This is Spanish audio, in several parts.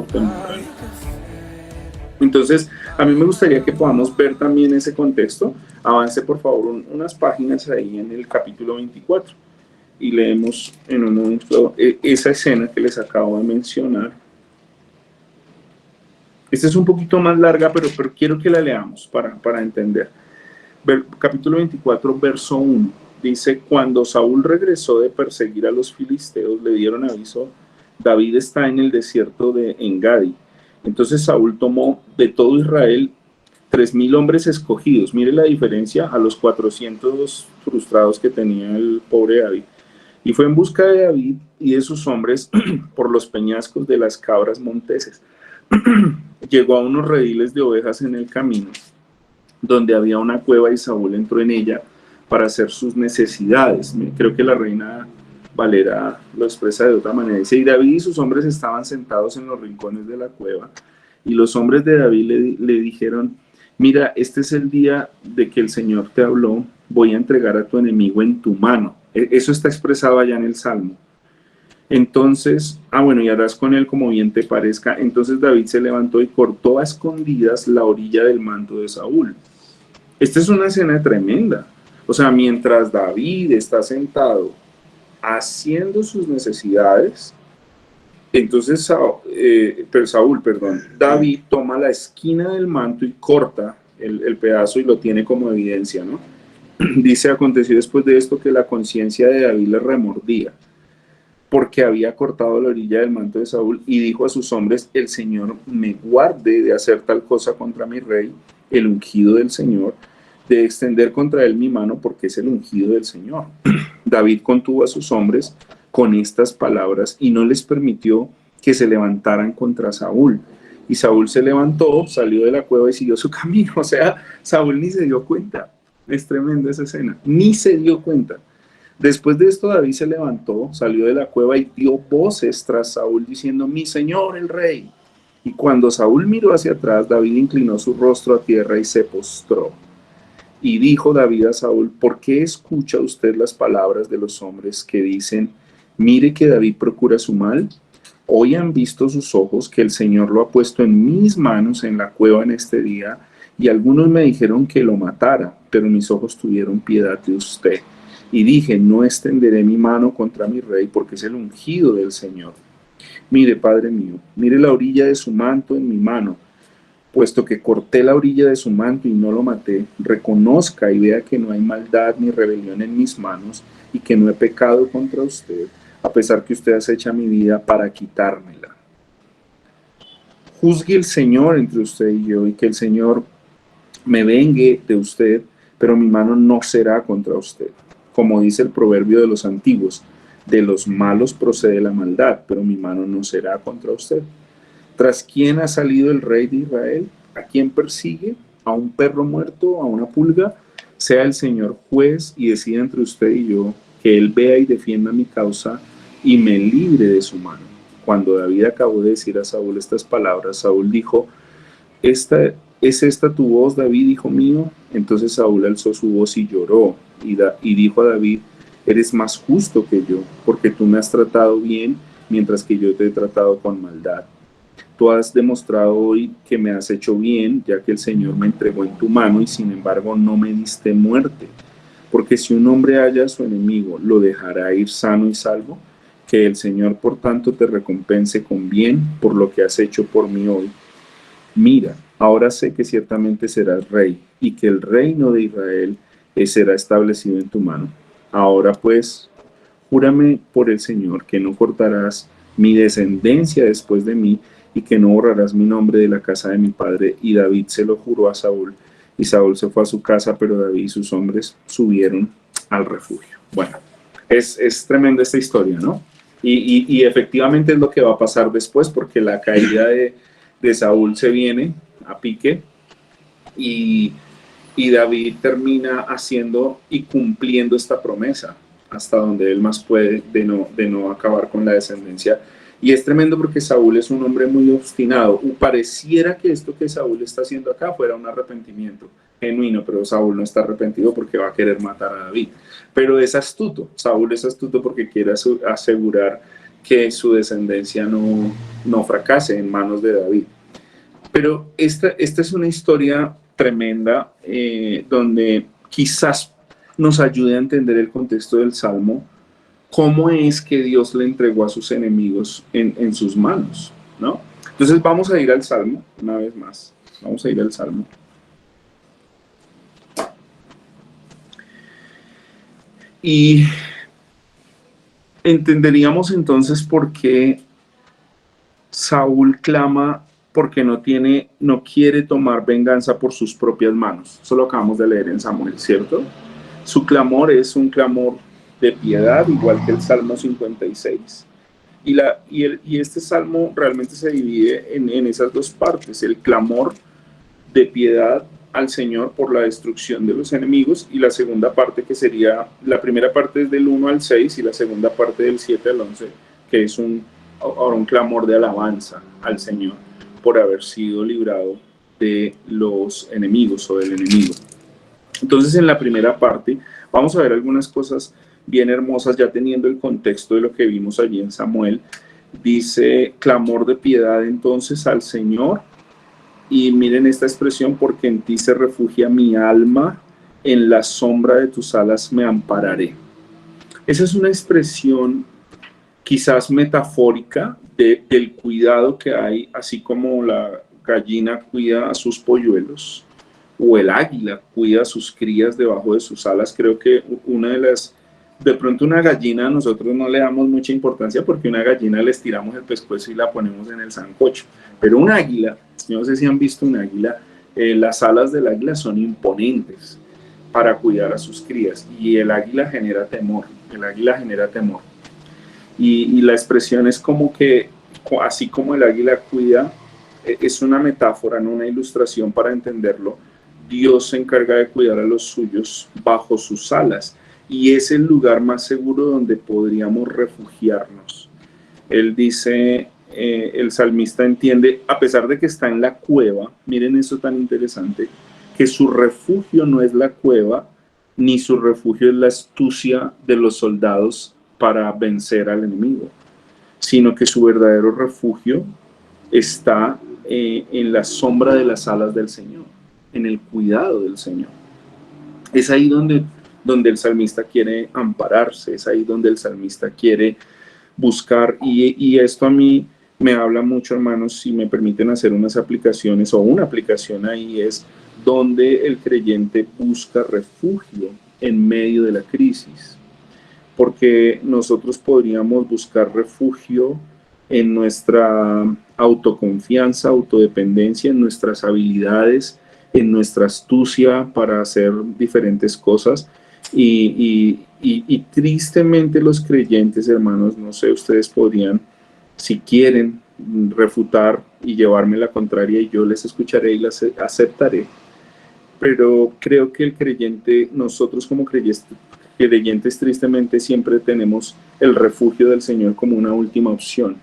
temprano. Entonces, a mí me gustaría que podamos ver también ese contexto. Avance, por favor, unas páginas ahí en el capítulo 24 y leemos en un momento esa escena que les acabo de mencionar. Esta es un poquito más larga, pero quiero que la leamos para entender. Capítulo 24, verso 1. Dice, cuando Saúl regresó de perseguir a los filisteos, le dieron aviso, David está en el desierto de Engadi. Entonces Saúl tomó de todo Israel 3,000 hombres escogidos. Mire la diferencia a los 400 frustrados que tenía el pobre David. Y fue en busca de David y de sus hombres por los peñascos de las cabras monteses. Llegó a unos rediles de ovejas en el camino, donde había una cueva y Saúl entró en ella para hacer sus necesidades. Creo que la Reina Valera lo expresa de otra manera. Dice, y David y sus hombres estaban sentados en los rincones de la cueva, y los hombres de David le dijeron, mira, este es el día de que el Señor te habló, voy a entregar a tu enemigo en tu mano. Eso está expresado allá en el Salmo. Entonces, bueno, y harás con él como bien te parezca. Entonces David se levantó y cortó a escondidas la orilla del manto de Saúl. Esta es una escena tremenda. O sea, mientras David está sentado haciendo sus necesidades, entonces David toma la esquina del manto y corta el pedazo y lo tiene como evidencia, ¿no? Dice, aconteció después de esto que la conciencia de David le remordía, porque había cortado la orilla del manto de Saúl, y dijo a sus hombres, el Señor me guarde de hacer tal cosa contra mi rey, el ungido del Señor, de extender contra él mi mano, porque es el ungido del Señor. David contuvo a sus hombres con estas palabras y no les permitió que se levantaran contra Saúl. Y Saúl se levantó, salió de la cueva y siguió su camino. O sea, Saúl ni se dio cuenta. Es tremenda esa escena. Ni se dio cuenta. Después de esto, David se levantó, salió de la cueva y dio voces tras Saúl diciendo, mi señor el rey. Y cuando Saúl miró hacia atrás, David inclinó su rostro a tierra y se postró. Y dijo David a Saúl, ¿por qué escucha usted las palabras de los hombres que dicen, mire que David procura su mal? Hoy han visto sus ojos que el Señor lo ha puesto en mis manos en la cueva en este día, y algunos me dijeron que lo matara, pero mis ojos tuvieron piedad de usted. Y dije, no extenderé mi mano contra mi rey, porque es el ungido del Señor. Mire, Padre mío, mire la orilla de su manto en mi mano, puesto que corté la orilla de su manto y no lo maté, reconozca y vea que no hay maldad ni rebelión en mis manos y que no he pecado contra usted, a pesar que usted acecha mi vida para quitármela. Juzgue el Señor entre usted y yo, y que el Señor me vengue de usted, pero mi mano no será contra usted. Como dice el proverbio de los antiguos, de los malos procede la maldad, pero mi mano no será contra usted. ¿Tras quién ha salido el rey de Israel? ¿A quién persigue? ¿A un perro muerto? ¿A una pulga? Sea el Señor juez y decida entre usted y yo, que él vea y defienda mi causa y me libre de su mano. Cuando David acabó de decir a Saúl estas palabras, Saúl dijo, ¿es esta tu voz, David, hijo mío? Entonces Saúl alzó su voz y lloró y dijo a David, eres más justo que yo, porque tú me has tratado bien, mientras que yo te he tratado con maldad. Tú has demostrado hoy que me has hecho bien, ya que el Señor me entregó en tu mano y sin embargo no me diste muerte. Porque si un hombre halla a su enemigo, ¿lo dejará ir sano y salvo? Que el Señor por tanto te recompense con bien por lo que has hecho por mí hoy. Mira, ahora sé que ciertamente serás rey y que el reino de Israel será establecido en tu mano. Ahora pues, júrame por el Señor que no cortarás mi descendencia después de mí y que no borrarás mi nombre de la casa de mi padre. Y David se lo juró a Saúl. Y Saúl se fue a su casa, pero David y sus hombres subieron al refugio. Bueno, es tremenda esta historia, ¿no? Y efectivamente es lo que va a pasar después, porque la caída de Saúl se viene a pique y, y David termina haciendo y cumpliendo esta promesa hasta donde él más puede de no acabar con la descendencia. Y es tremendo porque Saúl es un hombre muy obstinado. Pareciera que esto que Saúl está haciendo acá fuera un arrepentimiento genuino, pero Saúl no está arrepentido porque va a querer matar a David. Pero es astuto. Saúl es astuto porque quiere asegurar que su descendencia no fracase en manos de David. Pero esta es una historia tremenda donde quizás nos ayude a entender el contexto del Salmo, cómo es que Dios le entregó a sus enemigos en sus manos, ¿no? Entonces vamos a ir al Salmo, una vez más, vamos a ir al Salmo. Y entenderíamos entonces por qué Saúl clama porque no quiere tomar venganza por sus propias manos. Eso lo acabamos de leer en Samuel, ¿cierto? Su clamor es un clamor de piedad, igual que el Salmo 56. Y este salmo realmente se divide en esas dos partes: el clamor de piedad al Señor por la destrucción de los enemigos, y la segunda parte, que sería, la primera parte es del 1 al 6 y la segunda parte del 7 al 11, que es un clamor de alabanza al Señor por haber sido librado de los enemigos o del enemigo. Entonces, en la primera parte vamos a ver algunas cosas bien hermosas, ya teniendo el contexto de lo que vimos allí en Samuel. Dice: clamor de piedad entonces al Señor. Y miren esta expresión: porque en ti se refugia mi alma, en la sombra de tus alas me ampararé. Esa es una expresión quizás metafórica del cuidado que hay, así como la gallina cuida a sus polluelos o el águila cuida a sus crías debajo de sus alas. Creo que de pronto una gallina nosotros no le damos mucha importancia, porque una gallina le estiramos el pescuezo y la ponemos en el sancocho, pero un águila, no sé si han visto un águila, las alas del águila son imponentes para cuidar a sus crías, y el águila genera temor, y la expresión es como que, así como el águila cuida, es una metáfora, no una ilustración para entenderlo. Dios se encarga de cuidar a los suyos bajo sus alas, y es el lugar más seguro donde podríamos refugiarnos. Él dice, el salmista entiende, a pesar de que está en la cueva, miren eso tan interesante, que su refugio no es la cueva, ni su refugio es la astucia de los soldados para vencer al enemigo, sino que su verdadero refugio está en la sombra de las alas del Señor, en el cuidado del Señor. Es ahí donde el salmista quiere ampararse, es ahí donde el salmista quiere buscar, y esto a mí me habla mucho, hermanos, si me permiten hacer unas aplicaciones, o una aplicación ahí es donde el creyente busca refugio en medio de la crisis, porque nosotros podríamos buscar refugio en nuestra autoconfianza, autodependencia, en nuestras habilidades, en nuestra astucia para hacer diferentes cosas, y tristemente los creyentes, hermanos, no sé, ustedes podrían, si quieren, refutar y llevarme la contraria, y yo les escucharé y las aceptaré, pero creo que el creyente, nosotros como creyentes tristemente siempre tenemos el refugio del Señor como una última opción.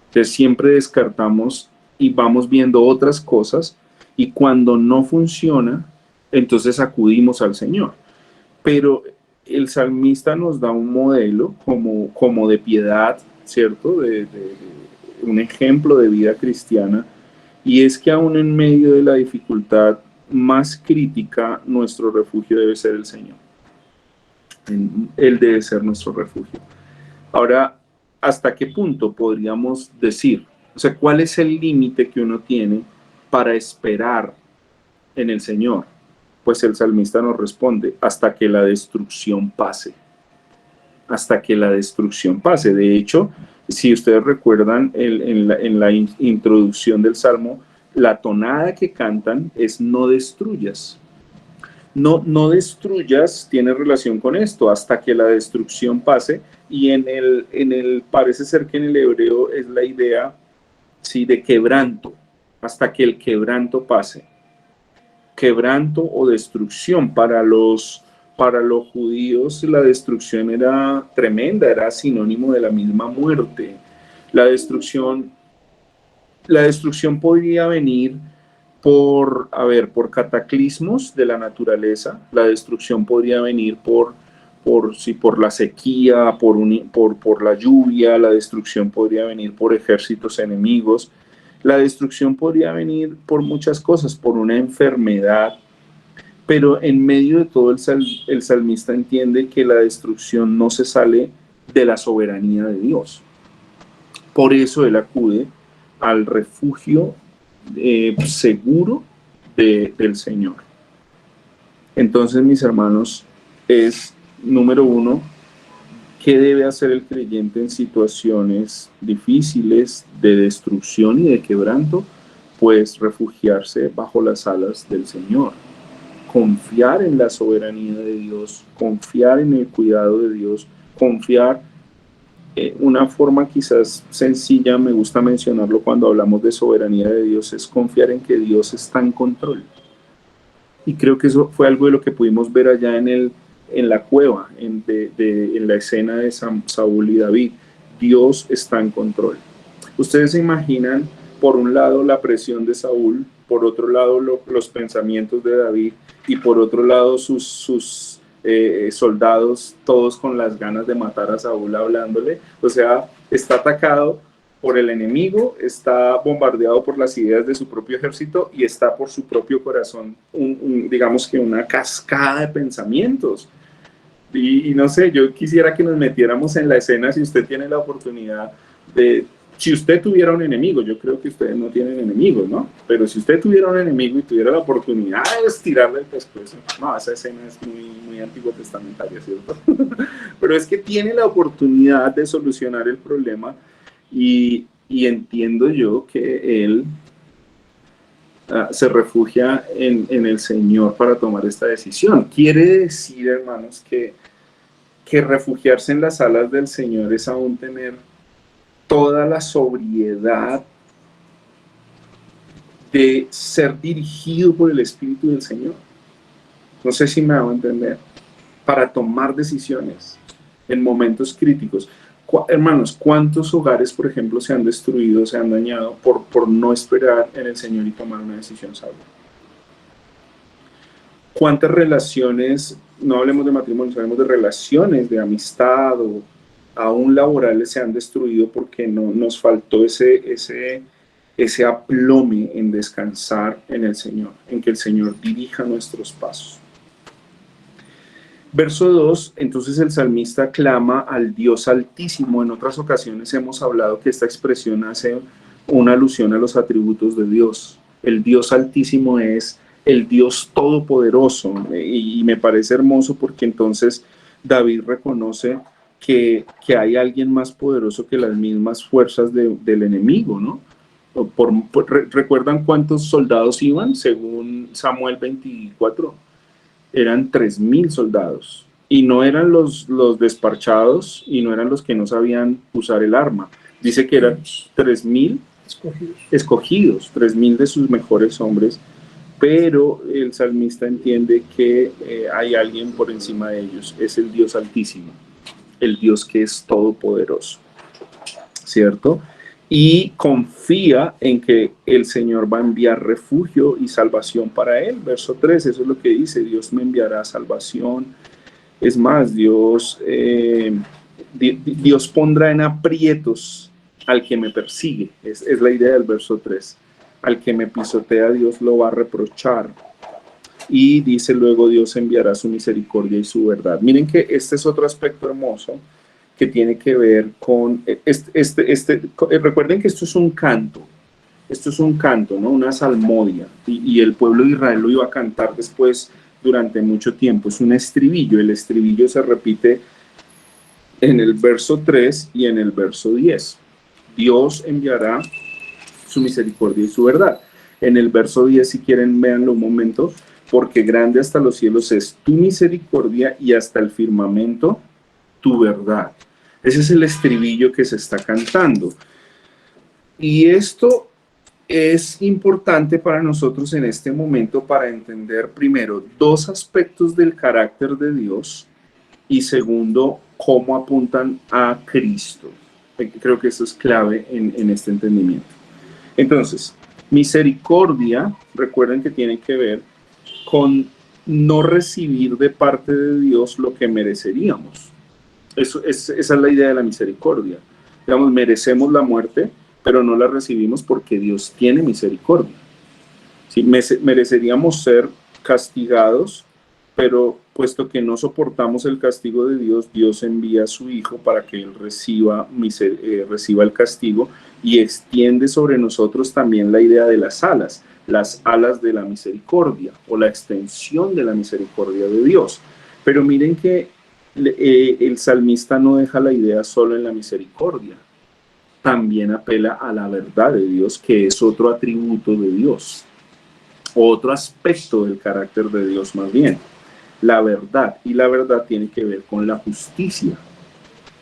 Entonces siempre descartamos y vamos viendo otras cosas, y cuando no funciona, entonces acudimos al Señor. Pero el salmista nos da un modelo como de piedad, ¿cierto? De un ejemplo de vida cristiana, y es que aún en medio de la dificultad más crítica, nuestro refugio debe ser el Señor. Él debe ser nuestro refugio. Ahora, ¿hasta qué punto podríamos decir? O sea, ¿cuál es el límite que uno tiene para esperar en el Señor? Pues el salmista nos responde: hasta que la destrucción pase. Hasta que la destrucción pase. De hecho, si ustedes recuerdan, en la introducción del Salmo, la tonada que cantan es: no destruyas. No destruyas tiene relación con esto, hasta que la destrucción pase, y parece ser que en el hebreo es la idea, sí, de quebranto, hasta que el quebranto pase. Quebranto o destrucción. Para los judíos la destrucción era tremenda, era sinónimo de la misma muerte. La destrucción podría venir por cataclismos de la naturaleza. La destrucción podría venir por si por la sequía, por la lluvia, la destrucción podría venir por ejércitos enemigos, la destrucción podría venir por muchas cosas, por una enfermedad, pero en medio de todo el salmista entiende que la destrucción no se sale de la soberanía de Dios. Por eso él acude al refugio seguro del Señor. Entonces, mis hermanos, es número uno, ¿qué debe hacer el creyente en situaciones difíciles de destrucción y de quebranto? Pues refugiarse bajo las alas del Señor, confiar en la soberanía de Dios, confiar en el cuidado de Dios, confiar. Una forma quizás sencilla, me gusta mencionarlo cuando hablamos de soberanía de Dios, es confiar en que Dios está en control. Y creo que eso fue algo de lo que pudimos ver allá en la cueva, en la escena de Saúl y David. Dios está en control. Ustedes se imaginan, por un lado, la presión de Saúl, por otro lado, los pensamientos de David, y por otro lado, sus soldados, todos con las ganas de matar a Saúl hablándole. O sea, está atacado por el enemigo, está bombardeado por las ideas de su propio ejército y está por su propio corazón, digamos que una cascada de pensamientos. Y no sé, yo quisiera que nos metiéramos en la escena, si usted tiene la oportunidad si usted tuviera un enemigo, yo creo que ustedes no tienen enemigos, ¿no? Pero si usted tuviera un enemigo y tuviera la oportunidad de estirarle el pescuezo, no, esa escena es muy antiguo testamentaria, ¿cierto? Pero es que tiene la oportunidad de solucionar el problema y entiendo yo que él se refugia en el Señor para tomar esta decisión. Quiere decir, hermanos, que refugiarse en las alas del Señor es aún tener toda la sobriedad de ser dirigido por el Espíritu del Señor. No sé si me hago entender. Para tomar decisiones en momentos críticos. Hermanos, ¿cuántos hogares, por ejemplo, se han destruido, se han dañado por no esperar en el Señor y tomar una decisión sabia? ¿Cuántas relaciones, no hablemos de matrimonio, hablemos de relaciones, de amistad o aún laborales, se han destruido porque no nos faltó ese aplome en descansar en el Señor, en que el Señor dirija nuestros pasos? Verso 2, entonces el salmista clama al Dios Altísimo. En otras ocasiones hemos hablado que esta expresión hace una alusión a los atributos de Dios. El Dios Altísimo es el Dios Todopoderoso, y me parece hermoso porque entonces David reconoce que hay alguien más poderoso que las mismas fuerzas del enemigo, ¿no? ¿Recuerdan cuántos soldados iban según Samuel 24? Eran 3,000 soldados, y no eran los desparchados, y no eran los que no sabían usar el arma. Dice que eran 3,000 escogidos, 3,000 de sus mejores hombres, pero el salmista entiende que hay alguien por encima de ellos, es el Dios Altísimo, el Dios que es todopoderoso, ¿cierto? Y confía en que el Señor va a enviar refugio y salvación para él. Verso 3, eso es lo que dice: Dios me enviará salvación. Es más, Dios pondrá en aprietos al que me persigue. Es la idea del verso 3. Al que me pisotea, Dios lo va a reprochar. Y dice luego: Dios enviará su misericordia y su verdad. Miren que este es otro aspecto hermoso que tiene que ver con recuerden que esto es un canto, ¿no? Una salmodia, y el pueblo de Israel lo iba a cantar después durante mucho tiempo. Es un estribillo, el estribillo se repite en el verso 3 y en el verso 10. Dios enviará su misericordia y su verdad. En el verso 10, si quieren, véanlo un momento: porque grande hasta los cielos es tu misericordia y hasta el firmamento tu verdad. Ese es el estribillo que se está cantando. Y esto es importante para nosotros en este momento para entender, primero, dos aspectos del carácter de Dios, y segundo, cómo apuntan a Cristo. Creo que eso es clave en este entendimiento. Entonces, misericordia, recuerden que tiene que ver con no recibir de parte de Dios lo que mereceríamos. Esa es la idea de la misericordia. Digamos, merecemos la muerte, pero no la recibimos porque Dios tiene misericordia. ¿Sí? Mereceríamos ser castigados, pero puesto que no soportamos el castigo de Dios, Dios envía a su Hijo para que Él reciba el castigo y extiende sobre nosotros también la idea de las alas de la misericordia o la extensión de la misericordia de Dios. Pero miren que el salmista no deja la idea solo en la misericordia, también apela a la verdad de Dios, que es otro atributo de Dios, otro aspecto del carácter de Dios más bien, la verdad. Y la verdad tiene que ver con la justicia.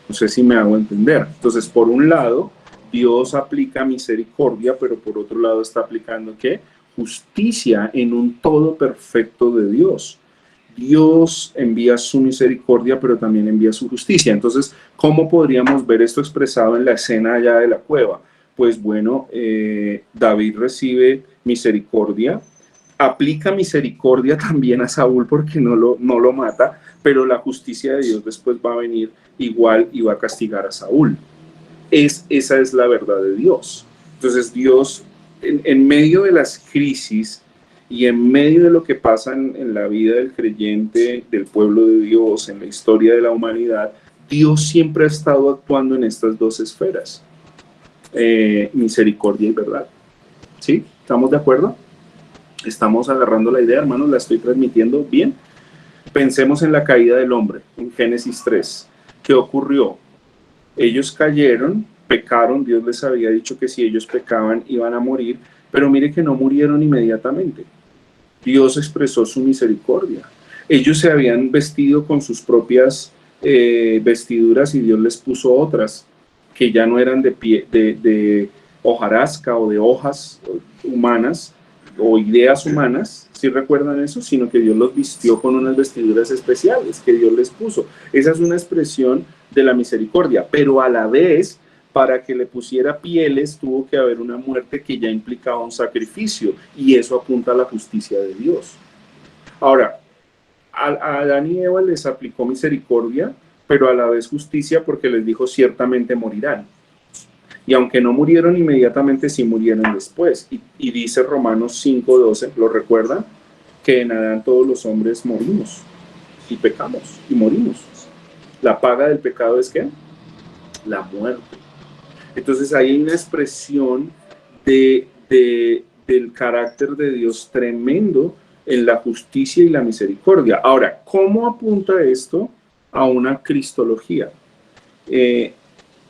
No sé si me hago entender. Entonces, por un lado, Dios aplica misericordia, pero por otro lado está aplicando ¿qué? Justicia en un todo perfecto de Dios. Dios envía su misericordia, pero también envía su justicia. Entonces, ¿cómo podríamos ver esto expresado en la escena allá de la cueva? Pues bueno, David recibe misericordia, aplica misericordia también a Saúl porque no lo mata, pero la justicia de Dios después va a venir igual y va a castigar a Saúl. Esa es la verdad de Dios. Entonces Dios, en medio de las crisis y en medio de lo que pasa en la vida del creyente, del pueblo de Dios, en la historia de la humanidad, Dios siempre ha estado actuando en estas dos esferas, misericordia y verdad. ¿Sí? ¿Estamos de acuerdo? ¿Estamos agarrando la idea, hermanos? ¿La estoy transmitiendo bien? Pensemos en la caída del hombre, en Génesis 3. ¿Qué ocurrió? Ellos cayeron, pecaron, Dios les había dicho que si ellos pecaban iban a morir, pero mire que no murieron inmediatamente. Dios expresó su misericordia. Ellos se habían vestido con sus propias vestiduras y Dios les puso otras que ya no eran de hojarasca o de hojas humanas o ideas humanas, si recuerdan eso, sino que Dios los vistió con unas vestiduras especiales que Dios les puso. Esa es una expresión de la misericordia, pero a la vez, para que le pusiera pieles, tuvo que haber una muerte que ya implicaba un sacrificio, y eso apunta a la justicia de Dios. Ahora, a Adán y Eva les aplicó misericordia, pero a la vez justicia, porque les dijo ciertamente morirán. Y aunque no murieron inmediatamente, sí murieron después. Y dice Romanos 5:12, ¿lo recuerdan? Que en Adán todos los hombres morimos y pecamos y morimos. La paga del pecado es ¿qué? La muerte. Entonces hay una expresión del carácter de Dios tremendo en la justicia y la misericordia. Ahora, ¿cómo apunta esto a una cristología?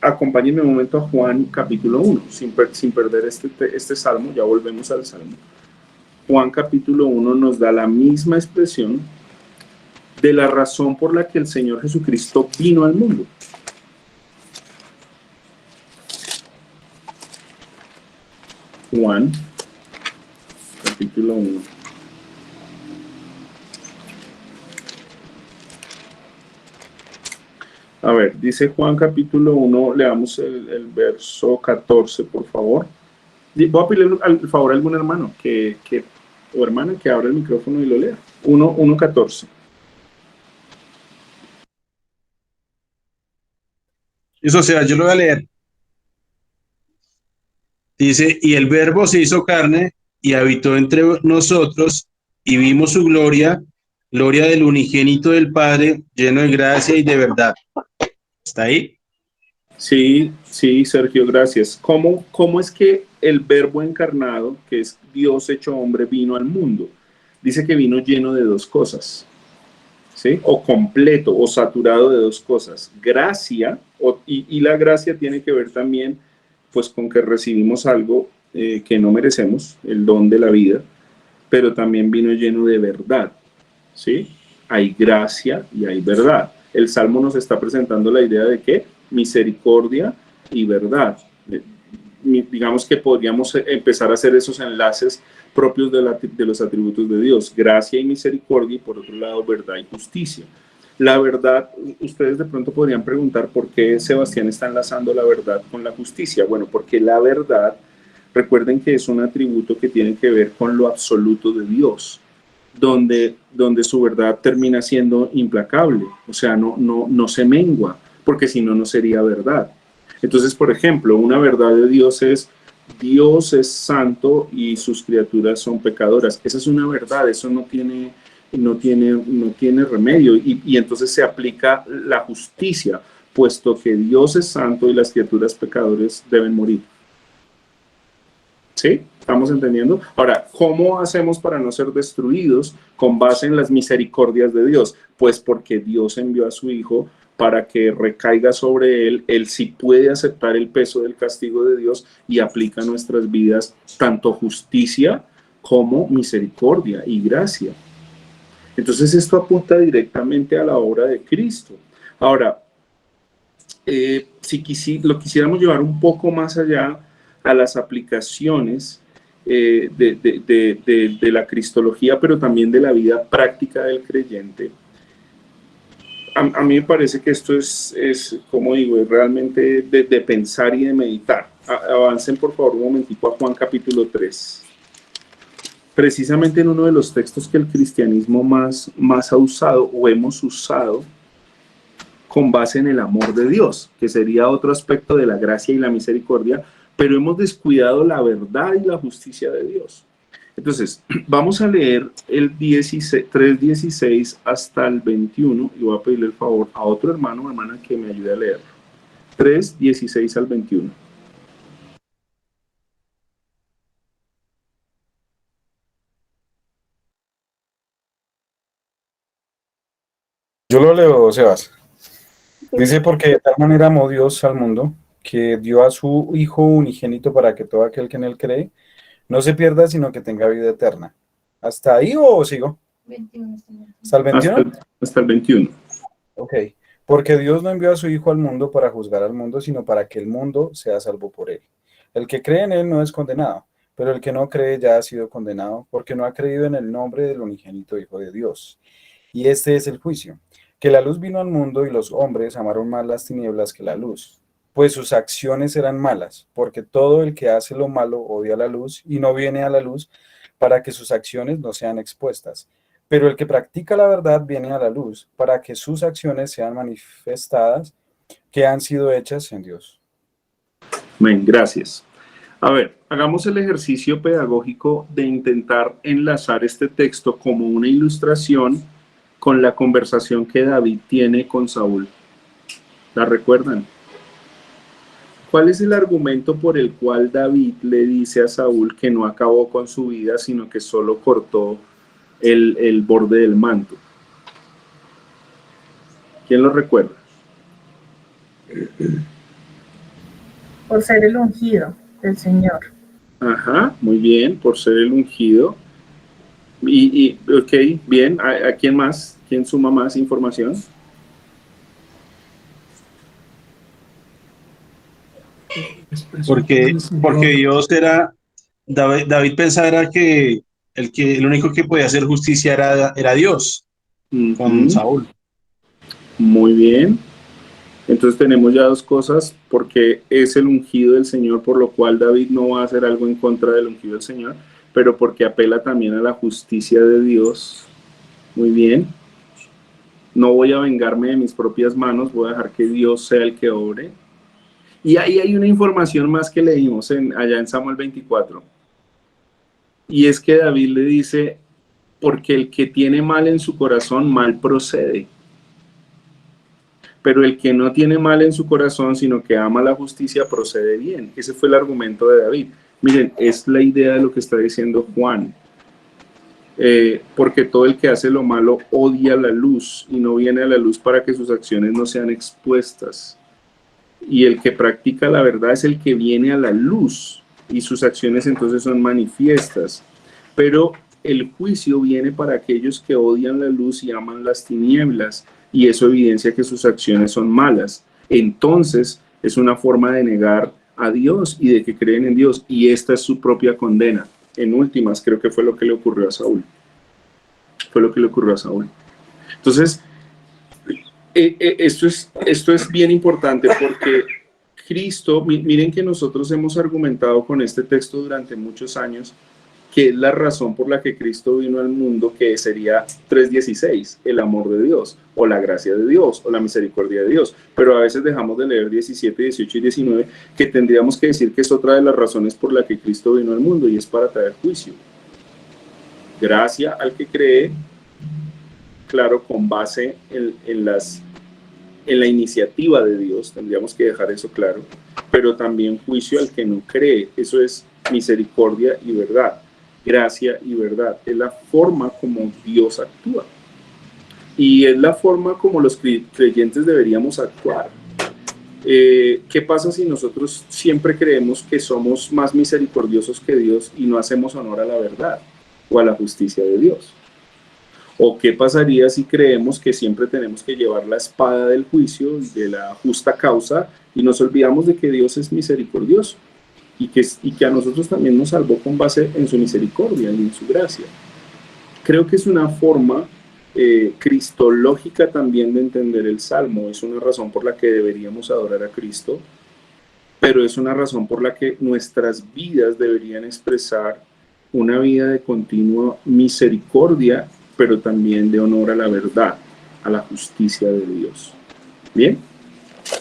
Acompáñenme un momento a Juan capítulo 1, sin perder este salmo, ya volvemos al salmo. Juan capítulo 1 nos da la misma expresión de la razón por la que el Señor Jesucristo vino al mundo. Juan capítulo 1. A ver, dice Juan capítulo 1, leamos el verso 14, por favor. Voy a pedirle al favor a algún hermano o hermana que abra el micrófono y lo lea. 1:14. Eso, o sea, yo lo voy a leer. Dice, y el Verbo se hizo carne y habitó entre nosotros y vimos su gloria, gloria del unigénito del Padre, lleno de gracia y de verdad. ¿Está ahí? Sí, Sergio, gracias. ¿Cómo es que el Verbo encarnado, que es Dios hecho hombre, vino al mundo? Dice que vino lleno de dos cosas, ¿sí? O completo, o saturado de dos cosas. Gracia, y la gracia tiene que ver también, pues, con que recibimos algo que no merecemos, el don de la vida, pero también vino lleno de verdad, ¿sí? Hay gracia y hay verdad. El Salmo nos está presentando la idea de que misericordia y verdad. Digamos que podríamos empezar a hacer esos enlaces propios de los atributos de Dios, gracia y misericordia, y por otro lado, verdad y justicia. La verdad, ustedes de pronto podrían preguntar por qué Sebastián está enlazando la verdad con la justicia. Bueno, porque la verdad, recuerden que es un atributo que tiene que ver con lo absoluto de Dios. donde su verdad termina siendo implacable, o sea, no se mengua, porque si no, no sería verdad. Entonces, por ejemplo, una verdad de Dios es santo y sus criaturas son pecadoras. Esa es una verdad, eso no tiene remedio, y entonces se aplica la justicia, puesto que Dios es santo y las criaturas pecadores deben morir. ¿Sí? ¿Estamos entendiendo? Ahora, ¿cómo hacemos para no ser destruidos con base en las misericordias de Dios? Pues porque Dios envió a su Hijo para que recaiga sobre él. Él sí puede aceptar el peso del castigo de Dios y aplica a nuestras vidas tanto justicia como misericordia y gracia. Entonces esto apunta directamente a la obra de Cristo. Ahora, si lo quisiéramos llevar un poco más allá a las aplicaciones de la cristología, pero también de la vida práctica del creyente, a mí me parece que esto es como digo, es realmente de pensar y de meditar. Avancen por favor un momentico a Juan capítulo 3. Precisamente en uno de los textos que el cristianismo más ha usado o hemos usado con base en el amor de Dios, que sería otro aspecto de la gracia y la misericordia, pero hemos descuidado la verdad y la justicia de Dios. Entonces, vamos a leer el 3:16 hasta el 21, y voy a pedirle el favor a otro hermano o hermana que me ayude a leer. 3:16 al 21. Yo lo leo, Sebas. Dice, porque de tal manera amó Dios al mundo, que dio a su Hijo unigénito para que todo aquel que en él cree no se pierda, sino que tenga vida eterna. ¿Hasta ahí o sigo? 21. ¿Hasta el 21? Hasta el 21. Ok. Porque Dios no envió a su Hijo al mundo para juzgar al mundo, sino para que el mundo sea salvo por él. El que cree en él no es condenado, pero el que no cree ya ha sido condenado, porque no ha creído en el nombre del unigénito Hijo de Dios. Y este es el juicio, que la luz vino al mundo y los hombres amaron más las tinieblas que la luz, pues sus acciones eran malas, porque todo el que hace lo malo odia la luz y no viene a la luz para que sus acciones no sean expuestas. Pero el que practica la verdad viene a la luz para que sus acciones sean manifestadas, que han sido hechas en Dios. Bien, gracias. A ver, hagamos el ejercicio pedagógico de intentar enlazar este texto como una ilustración con la conversación que David tiene con Saúl. ¿La recuerdan? ¿Cuál es el argumento por el cual David le dice a Saúl que no acabó con su vida, sino que solo cortó el borde del manto? ¿Quién lo recuerda? Por ser el ungido del Señor. Ajá, muy bien, por ser el ungido. Ok, bien, ¿a quién más? ¿Quién suma más información? Porque Dios era, David pensaba que el único que podía hacer justicia era Dios con Saúl. Muy bien. Entonces tenemos ya dos cosas, porque es el ungido del Señor, por lo cual David no va a hacer algo en contra del ungido del Señor, pero porque apela también a la justicia de Dios. Muy bien. No voy a vengarme de mis propias manos, voy a dejar que Dios sea el que obre. Y ahí hay una información más que leímos allá en Samuel 24. Y es que David le dice, porque el que tiene mal en su corazón, mal procede. Pero el que no tiene mal en su corazón, sino que ama la justicia, procede bien. Ese fue el argumento de David. Miren, es la idea de lo que está diciendo Juan. Porque todo el que hace lo malo odia la luz y no viene a la luz para que sus acciones no sean expuestas. Y el que practica la verdad es el que viene a la luz y sus acciones entonces son manifiestas. Pero el juicio viene para aquellos que odian la luz y aman las tinieblas, y eso evidencia que sus acciones son malas. Entonces es una forma de negar a Dios y de que creen en Dios, y esta es su propia condena. En últimas, creo que fue lo que le ocurrió a Saúl. Entonces, esto es bien importante, porque Cristo, miren que nosotros hemos argumentado con este texto durante muchos años, que es la razón por la que Cristo vino al mundo, que sería 3:16, el amor de Dios, o la gracia de Dios, o la misericordia de Dios. Pero a veces dejamos de leer 17, 18 y 19, que tendríamos que decir que es otra de las razones por la que Cristo vino al mundo, y es para traer juicio. Gracia al que cree, claro, con base en la iniciativa de Dios, tendríamos que dejar eso claro, pero también juicio al que no cree. Eso es misericordia y verdad, gracia y verdad. Es la forma como Dios actúa y es la forma como los creyentes deberíamos actuar. ¿Qué pasa si nosotros siempre creemos que somos más misericordiosos que Dios y no hacemos honor a la verdad o a la justicia de Dios? ¿O qué pasaría si creemos que siempre tenemos que llevar la espada del juicio y de la justa causa y nos olvidamos de que Dios es misericordioso y que a nosotros también nos salvó con base en su misericordia y en su gracia? Creo que es una forma cristológica también de entender el Salmo. Es una razón por la que deberíamos adorar a Cristo, pero es una razón por la que nuestras vidas deberían expresar una vida de continua misericordia, pero también de honor a la verdad, a la justicia de Dios. Bien,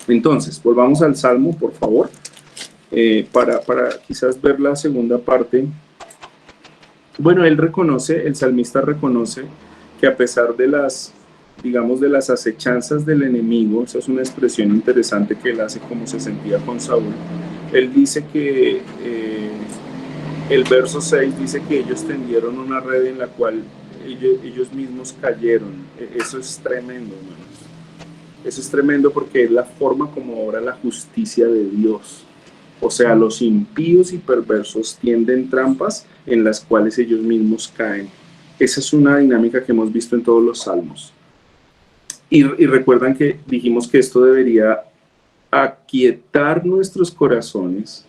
entonces, volvamos al Salmo, por favor, para quizás ver la segunda parte. Bueno, el salmista reconoce que a pesar de las, digamos, de las acechanzas del enemigo, esa es una expresión interesante que él hace como se sentía con Saúl. Él dice que, el verso 6 dice que ellos tendieron una red en la cual ellos mismos cayeron. Eso es tremendo, hermanos. Eso es tremendo porque es la forma como obra la justicia de Dios. O sea, los impíos y perversos tienden trampas en las cuales ellos mismos caen. Esa es una dinámica que hemos visto en todos los salmos. Y recuerdan que dijimos que esto debería aquietar nuestros corazones,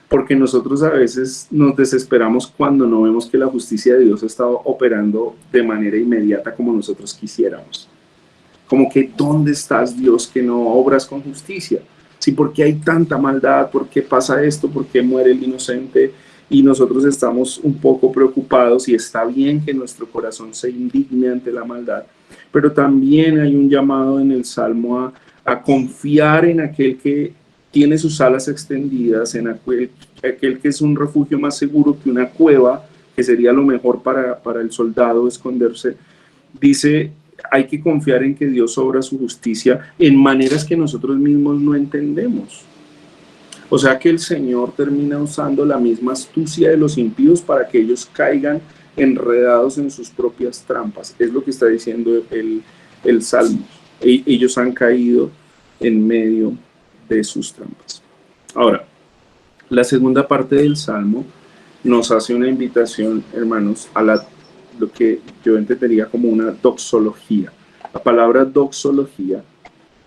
porque nosotros a veces nos desesperamos cuando no vemos que la justicia de Dios está operando de manera inmediata como nosotros quisiéramos. Como que, ¿dónde estás, Dios, que no obras con justicia? Sí, ¿por qué hay tanta maldad? ¿Por qué pasa esto? ¿Por qué muere el inocente? Y nosotros estamos un poco preocupados, y está bien que nuestro corazón se indigne ante la maldad, pero también hay un llamado en el Salmo a confiar en aquel que tiene sus alas extendidas, en aquel que es un refugio más seguro que una cueva, que sería lo mejor para el soldado esconderse. Dice, hay que confiar en que Dios obra su justicia en maneras que nosotros mismos no entendemos. O sea que el Señor termina usando la misma astucia de los impíos para que ellos caigan enredados en sus propias trampas. Es lo que está diciendo el Salmo. Ellos han caído en medio de sus trampas. Ahora, la segunda parte del Salmo nos hace una invitación, hermanos, a lo que yo entendería como una doxología. La palabra doxología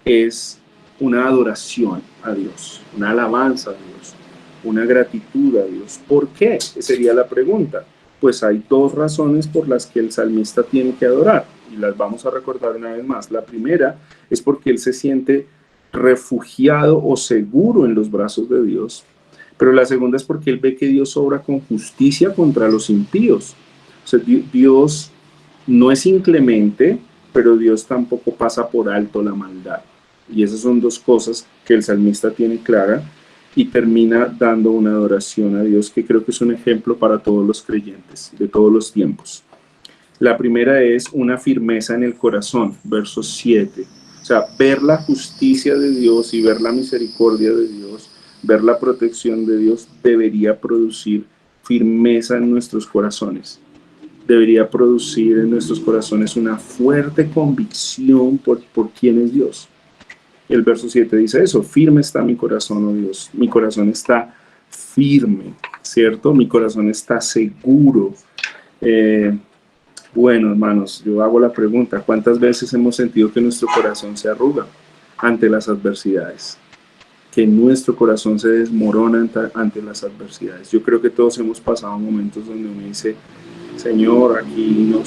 es una adoración a Dios, una alabanza a Dios, una gratitud a Dios. ¿Por qué? Sería la pregunta. Pues hay dos razones por las que el salmista tiene que adorar, y las vamos a recordar una vez más. La primera es porque él se siente refugiado o seguro en los brazos de Dios, pero la segunda es porque él ve que Dios obra con justicia contra los impíos. O sea, Dios no es inclemente, pero Dios tampoco pasa por alto la maldad. Y esas son dos cosas que el salmista tiene clara, y termina dando una adoración a Dios que creo que es un ejemplo para todos los creyentes de todos los tiempos. La primera es una firmeza en el corazón, verso 7. O sea, ver la justicia de Dios y ver la misericordia de Dios, ver la protección de Dios, debería producir firmeza en nuestros corazones. Debería producir en nuestros corazones una fuerte convicción por quién es Dios. El verso 7 dice eso: firme está mi corazón, oh Dios. Mi corazón está firme, ¿cierto? Mi corazón está seguro. Bueno, hermanos, yo hago la pregunta: ¿cuántas veces hemos sentido que nuestro corazón se arruga ante las adversidades? Que nuestro corazón se desmorona ante las adversidades. Yo creo que todos hemos pasado momentos donde uno dice: Señor, aquí no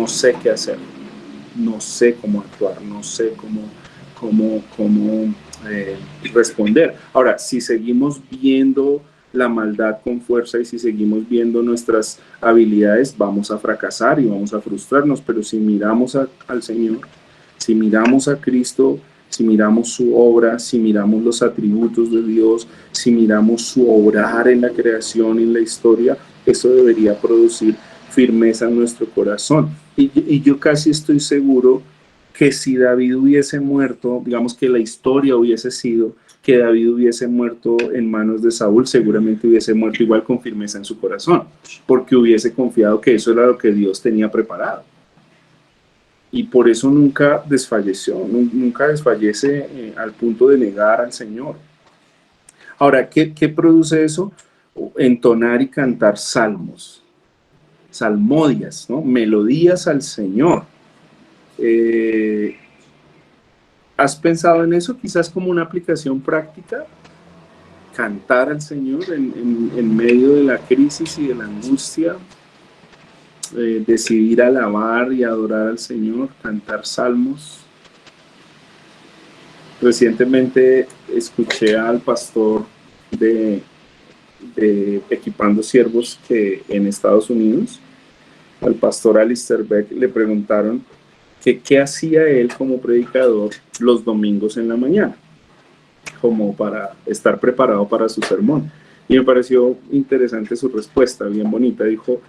sé qué hacer, no sé cómo actuar, no sé cómo responder. Ahora, si seguimos viendo la maldad con fuerza, y si seguimos viendo nuestras habilidades vamos a fracasar y vamos a frustrarnos. Pero si miramos al Señor, si miramos a Cristo, si miramos su obra, si miramos los atributos de Dios, si miramos su obrar en la creación y en la historia, eso debería producir firmeza en nuestro corazón. Y yo casi estoy seguro que si David hubiese muerto, digamos que la historia hubiese sido que David hubiese muerto en manos de Saúl, seguramente hubiese muerto igual con firmeza en su corazón, porque hubiese confiado que eso era lo que Dios tenía preparado. Y por eso nunca desfalleció, nunca desfallece al punto de negar al Señor. Ahora, ¿qué produce eso? Entonar y cantar salmos, salmodias, ¿no? Melodías al Señor. ¿Has pensado en eso quizás como una aplicación práctica? Cantar al Señor en medio de la crisis y de la angustia, decidir alabar y adorar al Señor, cantar salmos. Recientemente escuché al pastor de Equipando Siervos en Estados Unidos, al pastor Alistair Beck, le preguntaron que qué hacía él como predicador los domingos en la mañana, como para estar preparado para su sermón. Y me pareció interesante su respuesta, bien bonita. Dijo: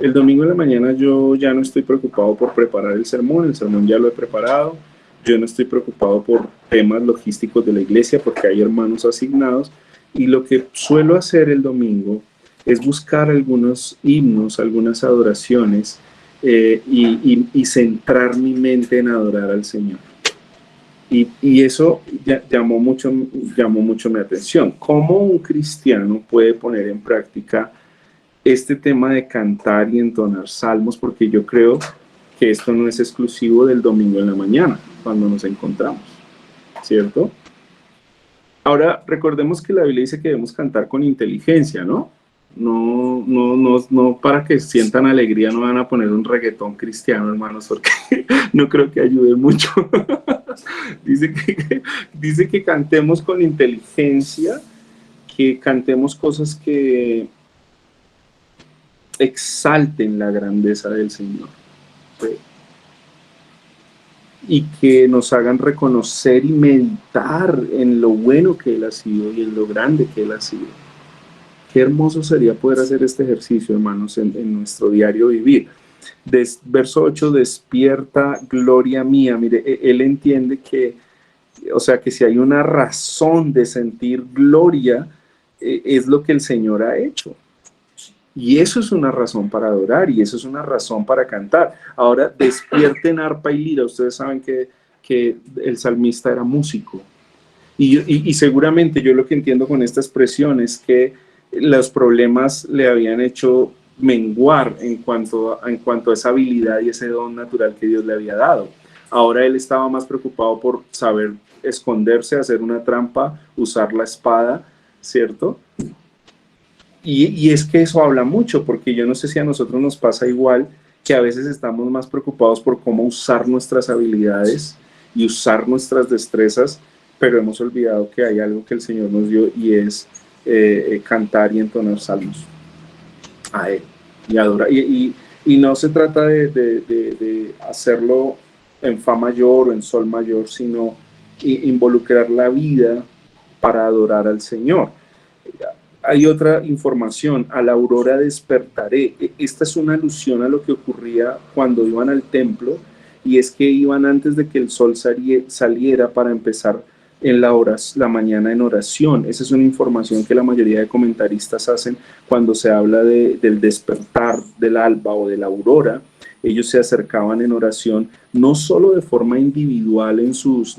el domingo en la mañana yo ya no estoy preocupado por preparar el sermón ya lo he preparado, yo no estoy preocupado por temas logísticos de la iglesia porque hay hermanos asignados, y lo que suelo hacer el domingo es buscar algunos himnos, algunas adoraciones, y centrar mi mente en adorar al Señor. Y eso llamó mucho mi atención. ¿Cómo un cristiano puede poner en práctica este tema de cantar y entonar salmos? Porque yo creo que esto no es exclusivo del domingo en la mañana, cuando nos encontramos, ¿cierto? Ahora, recordemos que la Biblia dice que debemos cantar con inteligencia, ¿no? No para que sientan alegría, no van a poner un reggaetón cristiano, hermanos, porque no creo que ayude mucho. Dice que cantemos con inteligencia, que cantemos cosas que exalten la grandeza del Señor, ¿sí? Y que nos hagan reconocer y meditar en lo bueno que Él ha sido y en lo grande que Él ha sido. Qué hermoso sería poder hacer este ejercicio, hermanos, en nuestro diario vivir. Verso 8, despierta, gloria mía. Mire, él entiende que, o sea, que si hay una razón de sentir gloria, es lo que el Señor ha hecho. Y eso es una razón para adorar, y eso es una razón para cantar. Ahora, despierten arpa y lira. Ustedes saben que el salmista era músico. Y seguramente yo lo que entiendo con esta expresión es que los problemas le habían hecho menguar en cuanto a esa habilidad y ese don natural que Dios le había dado. Ahora él estaba más preocupado por saber esconderse, hacer una trampa, usar la espada, ¿cierto? Y es que eso habla mucho, porque yo no sé si a nosotros nos pasa igual, que a veces estamos más preocupados por cómo usar nuestras habilidades y usar nuestras destrezas, pero hemos olvidado que hay algo que el Señor nos dio, y es cantar y entonar salmos a Él y adorar. Y no se trata de hacerlo en fa mayor o en sol mayor, sino involucrar la vida para adorar al Señor. Hay otra información: a la aurora despertaré. Esta es una alusión a lo que ocurría cuando iban al templo, y es que iban antes de que el sol saliera para empezar en la mañana en oración. Esa es una información que la mayoría de comentaristas hacen cuando se habla del despertar del alba o de la aurora. Ellos se acercaban en oración, no solo de forma individual en sus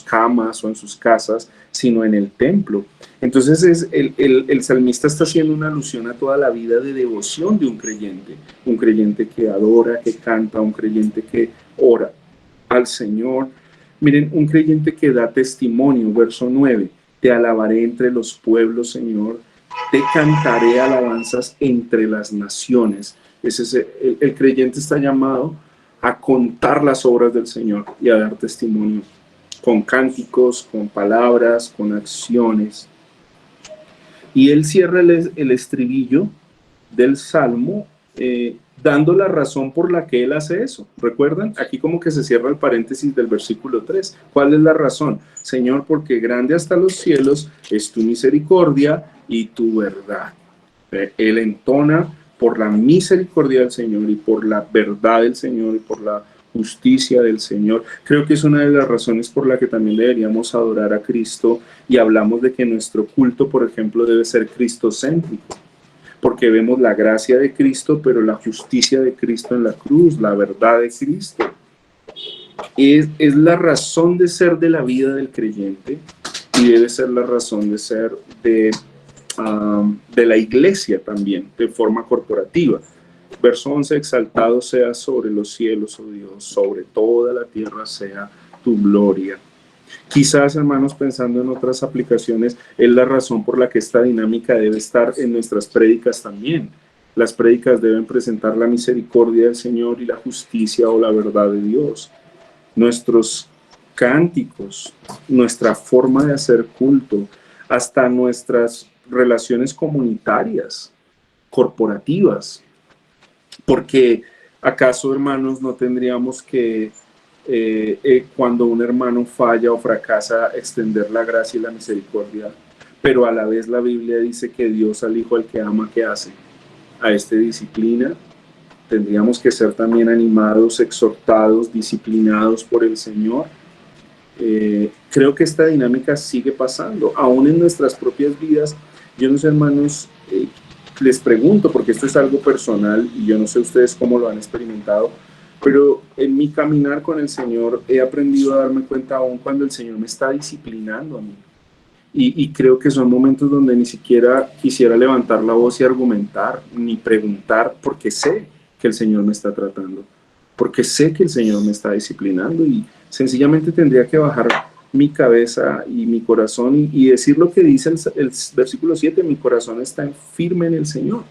camas o en sus casas, sino en el templo. Entonces el salmista está haciendo una alusión a toda la vida de devoción de un creyente que adora, que canta, un creyente que ora al Señor. Miren, un creyente que da testimonio, verso 9, te alabaré entre los pueblos, Señor, te cantaré alabanzas entre las naciones. El creyente está llamado a contar las obras del Señor y a dar testimonio con cánticos, con palabras, con acciones. Y él cierra el estribillo del Salmo dando la razón por la que él hace eso. ¿Recuerdan? Aquí como que se cierra el paréntesis del versículo 3. ¿Cuál es la razón? Señor, porque grande hasta los cielos es tu misericordia y tu verdad. Él entona por la misericordia del Señor y por la verdad del Señor y por la justicia del Señor. Creo que es una de las razones por la que también deberíamos adorar a Cristo y hablamos de que nuestro culto, por ejemplo, debe ser cristocéntrico, porque vemos la gracia de Cristo, pero la justicia de Cristo en la cruz, la verdad de Cristo. Es la razón de ser de la vida del creyente y debe ser la razón de ser de la iglesia también, de forma corporativa. Verso 11, exaltado sea sobre los cielos, oh Dios, sobre toda la tierra sea tu gloria. Quizás, hermanos, pensando en otras aplicaciones, es la razón por la que esta dinámica debe estar en nuestras prédicas también. Las prédicas deben presentar la misericordia del Señor y la justicia o la verdad de Dios. Nuestros cánticos, nuestra forma de hacer culto, hasta nuestras relaciones comunitarias, corporativas, porque ¿acaso, hermanos, no tendríamos que cuando un hermano falla o fracasa extender la gracia y la misericordia? Pero a la vez la Biblia dice que Dios al hijo al que ama, ¿qué hace? A este disciplina. Tendríamos que ser también animados, exhortados, disciplinados por el Señor. Creo que esta dinámica sigue pasando, aún en nuestras propias vidas. Yo no sé, hermanos, les pregunto, porque esto es algo personal y yo no sé ustedes cómo lo han experimentado, pero en mi caminar con el Señor he aprendido a darme cuenta aún cuando el Señor me está disciplinando a mí. Y creo que son momentos donde ni siquiera quisiera levantar la voz y argumentar, ni preguntar, porque sé que el Señor me está tratando, porque sé que el Señor me está disciplinando y sencillamente tendría que bajar mi cabeza y mi corazón y decir lo que dice el versículo 7, mi corazón está firme en el Señor,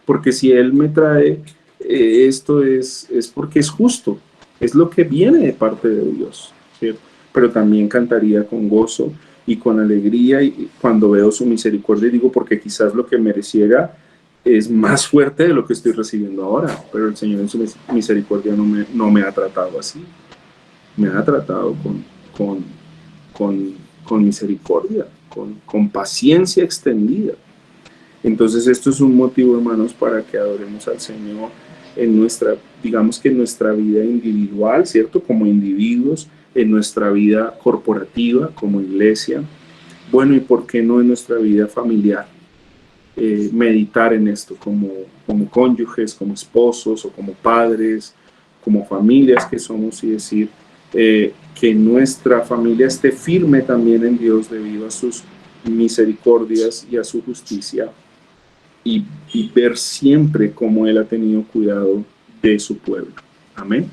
porque si Él me trae esto es porque es justo, es lo que viene de parte de Dios, ¿cierto? Pero también cantaría con gozo y con alegría y cuando veo su misericordia, digo, porque quizás lo que mereciera es más fuerte de lo que estoy recibiendo ahora, pero el Señor en su misericordia no me ha tratado así, me ha tratado con misericordia, con paciencia extendida. Entonces esto es un motivo, hermanos, para que adoremos al Señor en nuestra, digamos que en nuestra vida individual, ¿cierto? Como individuos, en nuestra vida corporativa, como iglesia, bueno, y por qué no en nuestra vida familiar. Meditar en esto como cónyuges, como esposos o como padres, como familias que somos y decir que nuestra familia esté firme también en Dios debido a sus misericordias y a su justicia y ver siempre cómo Él ha tenido cuidado de su pueblo. Amén.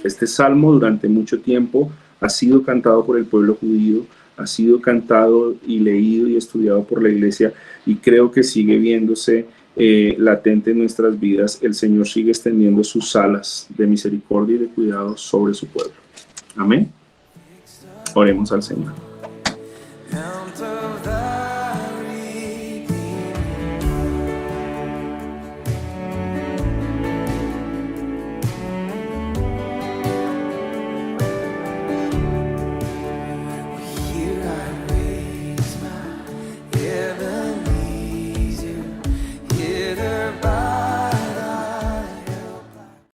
Este salmo durante mucho tiempo ha sido cantado por el pueblo judío, ha sido cantado y leído y estudiado por la iglesia y creo que sigue viéndose latente en nuestras vidas. El Señor sigue extendiendo sus alas de misericordia y de cuidado sobre su pueblo. Amén. Oremos al Señor.